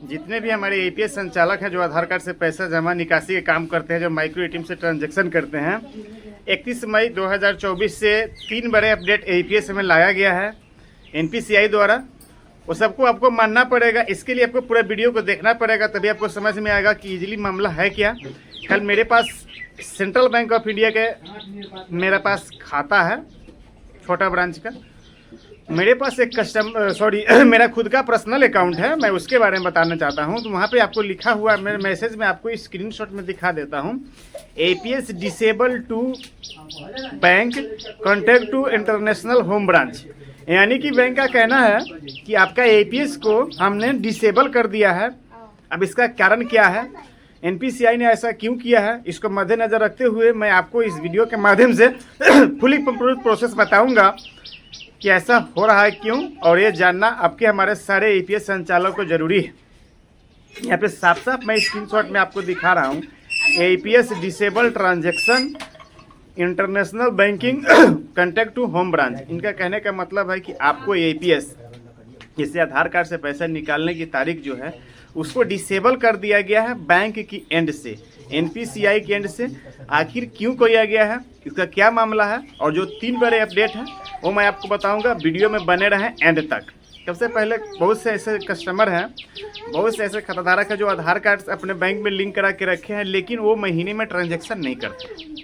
जितने भी हमारे एपीएस संचालक हैं जो आधार कार्ड से पैसा जमा निकासी के काम करते हैं, जो माइक्रो एटीएम से ट्रांजैक्शन करते हैं, 31 मई 2024 से 3 बड़े अपडेट एपीएस में लाया गया है एनपीसीआई द्वारा। वो सबको आपको मानना पड़ेगा। इसके लिए आपको पूरा वीडियो को देखना पड़ेगा, तभी आपको समझ में आएगा कि इजीली मामला है क्या। कल मेरे पास सेंट्रल बैंक ऑफ इंडिया के मेरे पास खाता है, छोटा ब्रांच का। मेरे पास एक मेरा खुद का पर्सनल अकाउंट है, मैं उसके बारे में बताना चाहता हूं। तो वहां पे आपको लिखा हुआ मेरे मैसेज में आपको स्क्रीनशॉट में दिखा देता हूं। APS disable to bank contact to international home branch, यानी कि बैंक का कहना है कि आपका एपीएस को हमने डिसेबल कर दिया है। अब इसका कारण क्या है, एनपीसीआई ने ऐसा क्यों किया है, इसको मद्देनजर रखते हुए मैं आपको इस वीडियो के माध्यम से फुली प्रोसेस बताऊंगा कि ऐसा हो रहा है क्यों, और ये जानना आपके हमारे सारे एपीएस संचालक को जरूरी है। यहाँ पे साफ साफ मैं स्क्रीनशॉट में आपको दिखा रहा हूँ। APS disable transaction international banking contact to home branch. इनका कहने का मतलब है कि आपको एपीएस, जिससे आधार कार्ड से पैसा निकालने की तारीख जो है उसको डिसेबल कर दिया गया है बैंक की एंड से, एनपीसीआई के एंड से। आखिर क्यों किया गया है, इसका क्या मामला है, और जो 3 बड़े अपडेट हैं वो मैं आपको बताऊंगा। वीडियो में बने रहें एंड तक। सबसे पहले बहुत से ऐसे कस्टमर हैं, बहुत से ऐसे खाताधारक हैं जो आधार कार्ड अपने बैंक में लिंक करा के रखे हैं, लेकिन वो महीने में ट्रांजैक्शन नहीं करते।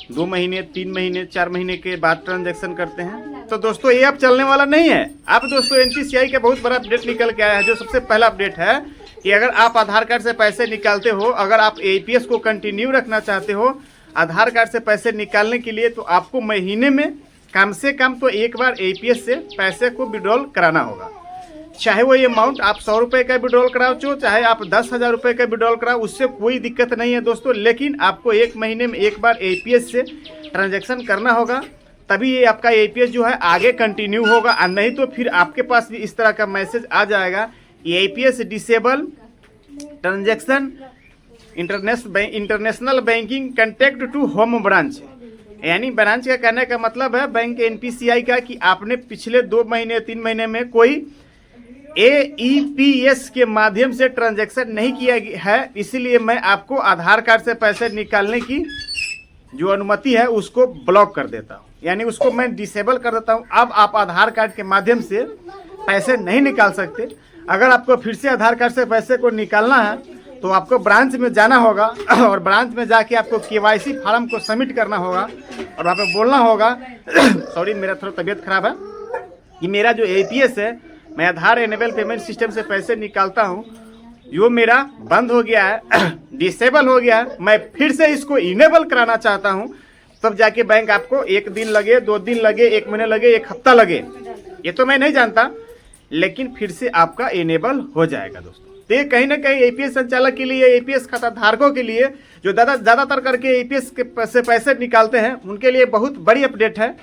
2 महीने, 3 महीने, 4 महीने के बाद ट्रांजैक्शन करते हैं। तो दोस्तों ये अब चलने वाला नहीं है। अब दोस्तों एनपीसीआई का बहुत बड़ा अपडेट निकल के आया है। जो सबसे पहला अपडेट है कि अगर आप आधार कार्ड से पैसे निकालते हो, अगर आप एपीएस को कंटिन्यू रखना चाहते हो आधार कार्ड से पैसे निकालने के लिए, तो आपको महीने में कम से कम तो एक बार एपीएस से पैसे को विड्रॉल कराना होगा। चाहे वो ये अमाउंट आप 100 रुपये का विड्रॉल कराओ, चाहे आप 10,000 रुपये का विड्रॉल कराओ, उससे कोई दिक्कत नहीं है दोस्तों। लेकिन आपको 1 महीने में एक बार एपीएस से ट्रांजैक्शन करना होगा, तभी ये आपका एपीएस जो है आगे कंटिन्यू होगा। और नहीं तो फिर आपके पास भी इस तरह का मैसेज आ जाएगा, APS disable transaction international banking contact to home branch. यानी ब्रांच का कहने का मतलब है बैंक एनपीसीआई का कि आपने पिछले 2 महीने 3 महीने में कोई एईपीएस के माध्यम से ट्रांजैक्शन नहीं किया है, इसीलिए मैं आपको आधार कार्ड से पैसे निकालने की जो अनुमति है उसको ब्लॉक कर देता हूँ, यानी उसको मैं डिसेबल कर देता हूँ। अब आप आधार कार्ड के माध्यम से पैसे नहीं निकाल सकते। अगर आपको फिर से आधार कार्ड से पैसे को निकालना है तो आपको ब्रांच में जाना होगा, और ब्रांच में जाके आपको केवाईसी फॉर्म को सबमिट करना होगा, और वहाँ पे बोलना होगा सॉरी मेरा थोड़ा तबीयत खराब है, कि मेरा जो एपीएस है, मैं आधार एनेबल पेमेंट सिस्टम से पैसे निकालता हूँ, यो मेरा बंद हो गया है, डिसेबल हो गया है, मैं फिर से इसको इनेबल कराना चाहता हूँ। तब जाके बैंक आपको 1 दिन लगे, 2 दिन लगे, 1 महीने लगे, 1 हफ्ता लगे, ये तो मैं नहीं जानता, लेकिन फिर से आपका इनेबल हो जाएगा दोस्तों। तो ये कहीं ना कहीं एपीएस संचालक के लिए, एपीएस खाता धारकों के लिए, जो ज़्यादातर करके एपीएस से पैसे निकालते हैं, उनके लिए बहुत बड़ी अपडेट है।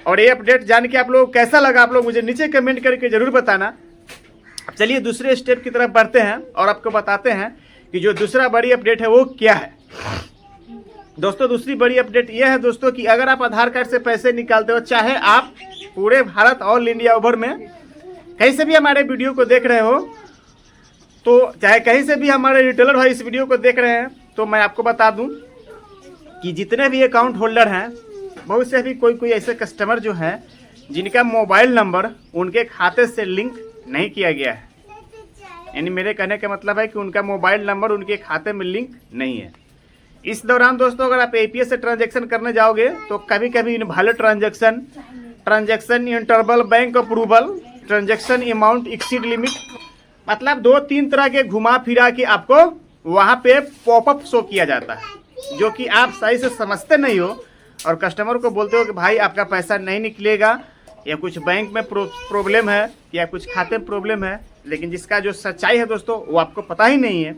और ये अपडेट जान के आप लोग कैसा लगा, आप लोग मुझे नीचे कमेंट करके जरूर बताना। चलिए दूसरे स्टेप की तरफ बढ़ते हैं और आपको बताते हैं कि जो दूसरा बड़ी अपडेट है वो क्या है। दोस्तों दूसरी बड़ी अपडेट ये है दोस्तों कि अगर आप आधार कार्ड से पैसे निकालते हो, चाहे आप पूरे भारत ऑल इंडिया ओवर में कहीं से भी हमारे वीडियो को देख रहे हो, तो चाहे कहीं से भी हमारे रिटेलर भाई इस वीडियो को देख रहे हैं, तो मैं आपको बता दूं कि जितने भी अकाउंट होल्डर हैं, बहुत से भी कोई ऐसे कस्टमर जो हैं जिनका मोबाइल नंबर उनके खाते से लिंक नहीं किया गया है, यानी मेरे कहने का मतलब है कि उनका मोबाइल नंबर उनके खाते में लिंक नहीं है। इस दौरान दोस्तों अगर आप एपीएस से ट्रांजैक्शन करने जाओगे तो कभी कभी invalid transaction interval bank approval, transaction amount exceed limit, मतलब 2-3 तरह के घुमा फिरा के आपको वहाँ पे पॉपअप शो किया जाता है, जो कि आप सही से समझते नहीं हो, और कस्टमर को बोलते हो कि भाई आपका पैसा नहीं निकलेगा, या कुछ बैंक में प्रॉब्लम है, या कुछ खाते में प्रॉब्लम है। लेकिन जिसका जो सच्चाई है दोस्तों वो आपको पता ही नहीं है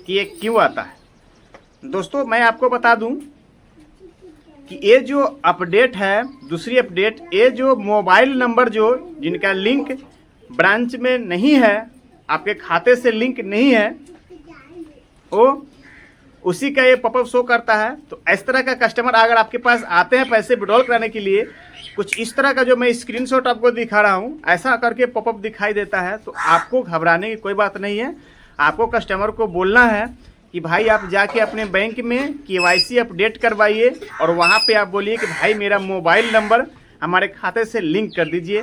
कि ये क्यों आता है। दोस्तों मैं आपको बता दूं कि ये जो अपडेट है, दूसरी अपडेट, ये जो मोबाइल नंबर जो जिनका लिंक ब्रांच में नहीं है, आपके खाते से लिंक नहीं है, वो उसी का ये पॉपअप शो करता है। तो इस तरह का कस्टमर अगर आपके पास आते हैं पैसे विड्रॉल कराने के लिए, कुछ इस तरह का जो मैं स्क्रीनशॉट आपको दिखा रहा हूँ, ऐसा करके पॉपअप दिखाई देता है, तो आपको घबराने की कोई बात नहीं है। आपको कस्टमर को बोलना है कि भाई आप जाके अपने बैंक में KYC अपडेट करवाइए और वहाँ पे आप बोलिए कि भाई मेरा मोबाइल नंबर हमारे खाते से लिंक कर दीजिए।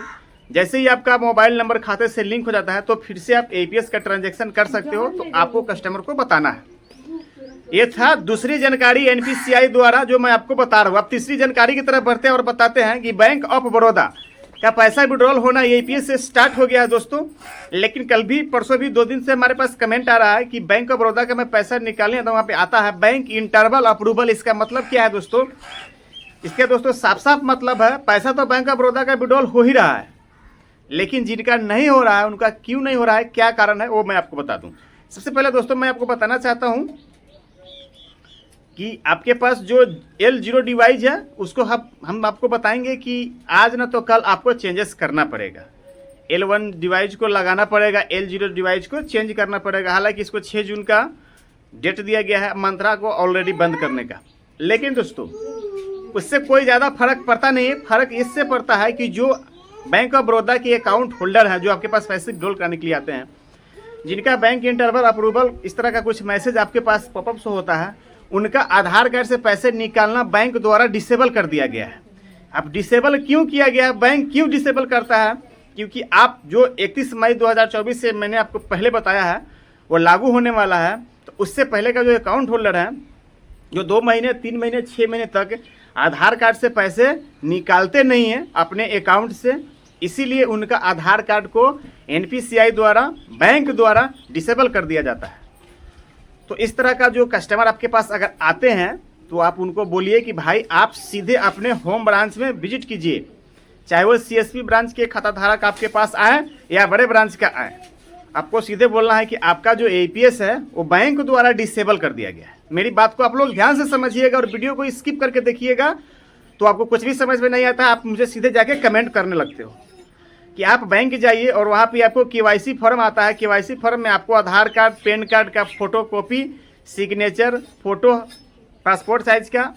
जैसे ही आपका मोबाइल नंबर खाते से लिंक हो जाता है तो फिर से आप APS का ट्रांजैक्शन कर सकते हो। तो आपको कस्टमर को बताना है। ये था दूसरी जानकारी NPCI द्वारा जो मैं आपको बता रहा हूँ। अब तीसरी जानकारी की तरफ बढ़ते हैं और बताते हैं कि बैंक ऑफ बड़ौदा का पैसा विड्रॉल होना APS से स्टार्ट हो गया है दोस्तों। लेकिन कल भी परसों भी 2 दिन से हमारे पास कमेंट आ रहा है कि बैंक ऑफ बड़ौदा का मैं पैसा निकालने तो वहाँ पे आता है बैंक इंटरवल अप्रूवल। इसका मतलब क्या है दोस्तों? इसका दोस्तों साफ साफ मतलब है पैसा तो बैंक ऑफ बड़ौदा का विड्रॉल हो ही रहा है, लेकिन जिनका नहीं हो रहा है उनका क्यों नहीं हो रहा है, क्या कारण है, वो मैं आपको बता दूं। सबसे पहले दोस्तों मैं आपको बताना चाहता हूं कि आपके पास जो L0 डिवाइस है उसको हम आपको बताएंगे कि आज ना तो कल आपको चेंजेस करना पड़ेगा। L1 डिवाइस को लगाना पड़ेगा, L0 डिवाइस को चेंज करना पड़ेगा। हालांकि इसको 6 जून का डेट दिया गया है मंत्रा को ऑलरेडी बंद करने का, लेकिन दोस्तों उससे कोई ज़्यादा फर्क पड़ता नहीं है। फर्क इससे पड़ता है कि जो बैंक ऑफ बड़ौदा के अकाउंट होल्डर है, जो आपके पास पैसे विड्रॉल करने के लिए आते हैं, जिनका बैंक इंटरवल अप्रूवल इस तरह का कुछ मैसेज आपके पास पॉपअप शो होता है, उनका आधार कार्ड से पैसे निकालना बैंक द्वारा डिसेबल कर दिया गया है। अब डिसेबल क्यों किया गया है, बैंक क्यों डिसेबल करता है? क्योंकि आप जो 31 मई 2024 से मैंने आपको पहले बताया है वो लागू होने वाला है। तो उससे पहले का जो अकाउंट होल्डर है, जो 2 महीने 3 महीने 6 महीने तक आधार कार्ड से पैसे निकालते नहीं हैं अपने अकाउंट से, इसीलिए उनका आधार कार्ड को NPCI द्वारा बैंक द्वारा डिसेबल कर दिया जाता है। तो इस तरह का जो कस्टमर आपके पास अगर आते हैं तो आप उनको बोलिए कि भाई आप सीधे अपने होम ब्रांच में विजिट कीजिए, चाहे वो CSP ब्रांच के खाता धारक आपके पास आए या बड़े ब्रांच का आए। आपको सीधे बोलना है कि आपका जो APS है वो बैंक द्वारा डिसेबल कर दिया गया है। मेरी बात को आप लोग ध्यान से समझिएगा और वीडियो को स्किप करके देखिएगा, तो आपको कुछ भी समझ में नहीं आता, आप मुझे सीधे जाके कमेंट करने लगते हो कि आप बैंक जाइए और वहाँ पे आपको KYC फॉर्म आता है। KYC फॉर्म में आपको आधार कार्ड, पैन कार्ड का photo copy, signature, photo, passport size का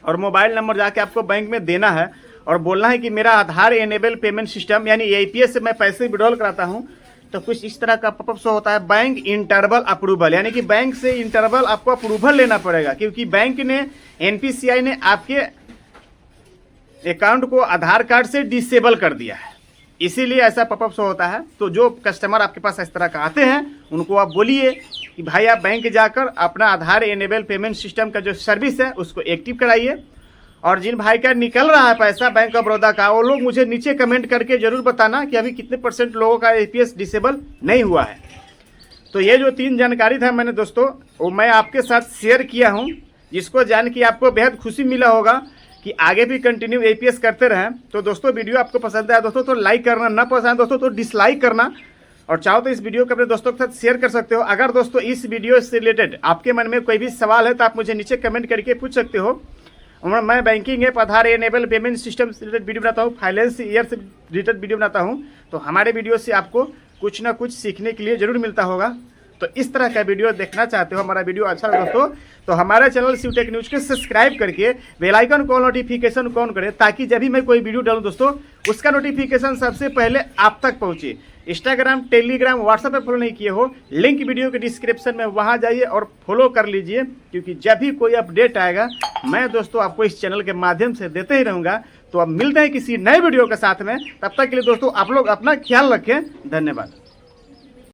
और मोबाइल नंबर जाके आपको बैंक में देना है और बोलना है कि मेरा आधार एनेबल पेमेंट सिस्टम यानी APS से मैं पैसे विड्रॉल कराता हूँ। तो कुछ इस तरह का पॉपअप शो होता है बैंक इंटरवल अप्रूवल, यानी कि बैंक से इंटरवल आपको अप्रूवल लेना पड़ेगा, क्योंकि बैंक ने NPCI ने आपके अकाउंट को आधार कार्ड से डिसेबल कर दिया है, इसीलिए ऐसा पॉपअप शो होता है। तो जो कस्टमर आपके पास इस तरह का आते हैं उनको आप बोलिए कि भाई आप बैंक जाकर अपना आधार एनेबल पेमेंट सिस्टम का जो सर्विस है उसको एक्टिव कराइए। और जिन भाई का निकल रहा है पैसा बैंक ऑफ बड़ौदा का, वो लोग मुझे नीचे कमेंट करके जरूर बताना कि अभी कितने % लोगों का APS डिसेबल नहीं हुआ है। तो ये जो 3 जानकारी था मैंने दोस्तों वो मैं आपके साथ शेयर किया हूँ, जिसको जान के आपको बेहद खुशी मिला होगा कि आगे भी कंटिन्यू APS करते रहें। तो दोस्तों वीडियो आपको पसंद आया दोस्तों तो लाइक करना, ना पसंद दोस्तों तो डिसलाइक करना, और चाहो तो इस वीडियो को अपने दोस्तों के साथ शेयर कर सकते हो। अगर दोस्तों इस वीडियो से रिलेटेड आपके मन में कोई भी सवाल है तो आप मुझे नीचे कमेंट करके पूछ सकते हो। मैं बैंकिंग ऐप, आधार एनेबल पेमेंट सिस्टम से रिलेटेड वीडियो बनाता हूँ, फाइनेंस ईयर से रिलेटेड वीडियो बनाता हूँ। तो हमारे वीडियो से आपको कुछ ना कुछ सीखने के लिए जरूर मिलता होगा। तो इस तरह का वीडियो देखना चाहते हो, हमारा वीडियो अच्छा लगा दोस्तों तो हमारे चैनल शिवटेक न्यूज को सब्सक्राइब करके बेल आइकन को नोटिफिकेशन को ऑन करें, ताकि जब भी मैं कोई वीडियो डालूं दोस्तों उसका नोटिफिकेशन सबसे पहले आप तक पहुंचे। इंस्टाग्राम, टेलीग्राम, व्हाट्सएप पे फॉलो नहीं किए हो, लिंक वीडियो के डिस्क्रिप्शन में, वहां जाइए और फॉलो कर लीजिए, क्योंकि जब भी कोई अपडेट आएगा मैं दोस्तों आपको इस चैनल के माध्यम से देते ही रहूँगा। तो अब मिलते हैं किसी नए वीडियो के साथ में, तब तक के लिए दोस्तों आप लोग अपना ख्याल रखें। धन्यवाद।